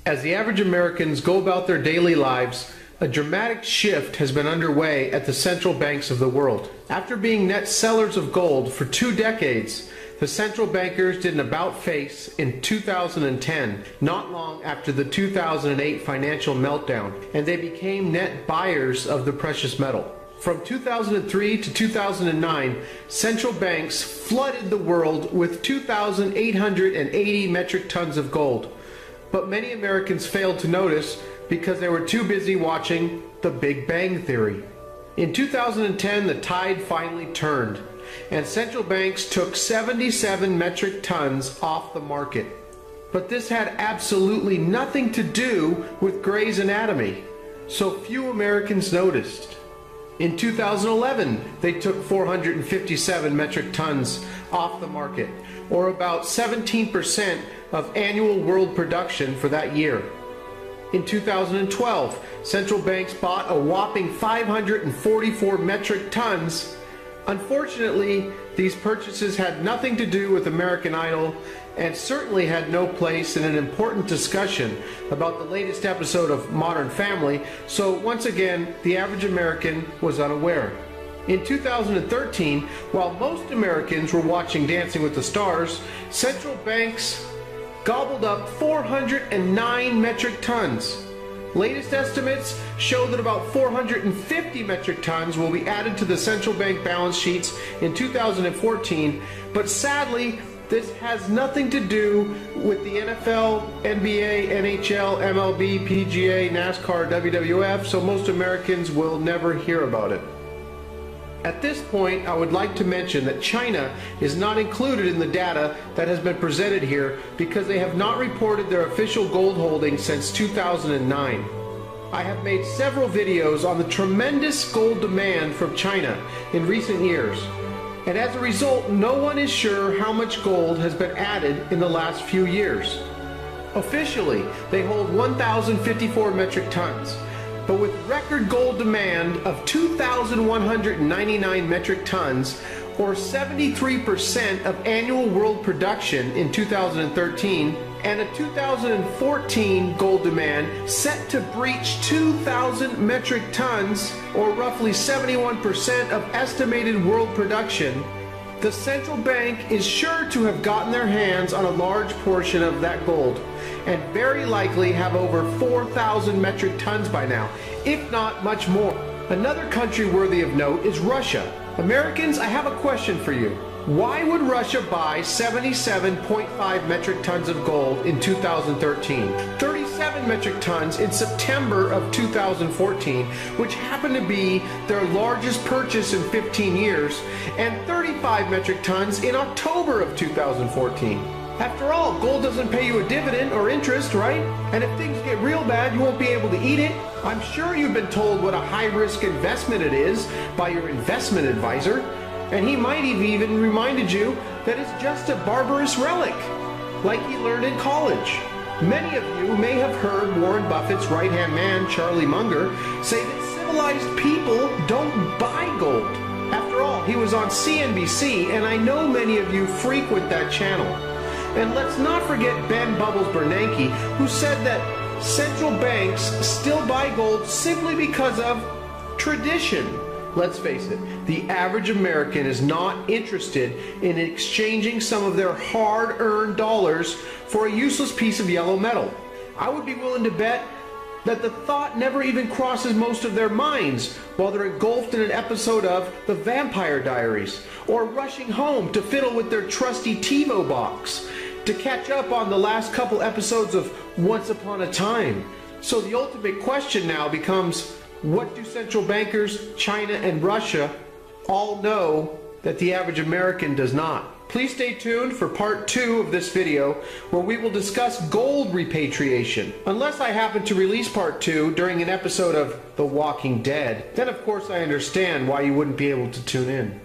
As the average Americans go about their daily lives, a dramatic shift has been underway at the central banks of the world. After being net sellers of gold for 2 decades, the central bankers did an about-face in 2010, not long after the 2008 financial meltdown, and they became net buyers of the precious metal. From 2003 to 2009, central banks flooded the world with 2,880 metric tons of gold. But many Americans failed to notice because they were too busy watching The Big Bang Theory. In 2010, the tide finally turned, and central banks took 77 metric tons off the market. But this had absolutely nothing to do with Grey's Anatomy, so few Americans noticed. In 2011, they took 457 metric tons off the market, or about 17% of annual world production for that year. In 2012, central banks bought a whopping 544 metric tons. Unfortunately, these purchases had nothing to do with American Idol and certainly had no place in an important discussion about the latest episode of Modern Family, so once again, the average American was unaware. In 2013, while most Americans were watching Dancing with the Stars, central banks gobbled up 409 metric tons. Latest estimates show that about 450 metric tons will be added to the central bank balance sheets in 2014, but sadly, this has nothing to do with the NFL, NBA, NHL, MLB, PGA, NASCAR, WWF, so most Americans will never hear about it. At this point, I would like to mention that China is not included in the data that has been presented here because they have not reported their official gold holdings since 2009. I have made several videos on the tremendous gold demand from China in recent years, and as a result, no one is sure how much gold has been added in the last few years. Officially, they hold 1,054 metric tons. But with record gold demand of 2,199 metric tons, or 73% of annual world production in 2013, and a 2014 gold demand set to breach 2,000 metric tons, or roughly 71% of estimated world production, the central bank is sure to have gotten their hands on a large portion of that gold, and very likely have over 4,000 metric tons by now, if not much more. Another country worthy of note is Russia. Americans, I have a question for you. Why would Russia buy 77.5 metric tons of gold in 2013, 37 metric tons in September of 2014, which happened to be their largest purchase in 15 years, and 35 metric tons in October of 2014? After all, gold doesn't pay you a dividend or interest, right? And if things get real bad, you won't be able to eat it. I'm sure you've been told what a high-risk investment it is by your investment advisor. And he might have even reminded you that it's just a barbarous relic, like he learned in college. Many of you may have heard Warren Buffett's right-hand man, Charlie Munger, say that civilized people don't buy gold. After all, he was on CNBC, and I know many of you frequent that channel. And let's not forget Ben Bubbles Bernanke, who said that central banks still buy gold simply because of tradition. Let's face it, the average American is not interested in exchanging some of their hard-earned dollars for a useless piece of yellow metal. I would be willing to bet that the thought never even crosses most of their minds while they're engulfed in an episode of The Vampire Diaries, or rushing home to fiddle with their trusty TiVo box to catch up on the last couple episodes of Once Upon a Time. So the ultimate question now becomes, what do central bankers, China and Russia all know that the average American does not? Please stay tuned for part 2 of this video, where we will discuss gold repatriation. Unless I happen to release part 2 during an episode of The Walking Dead, then of course I understand why you wouldn't be able to tune in.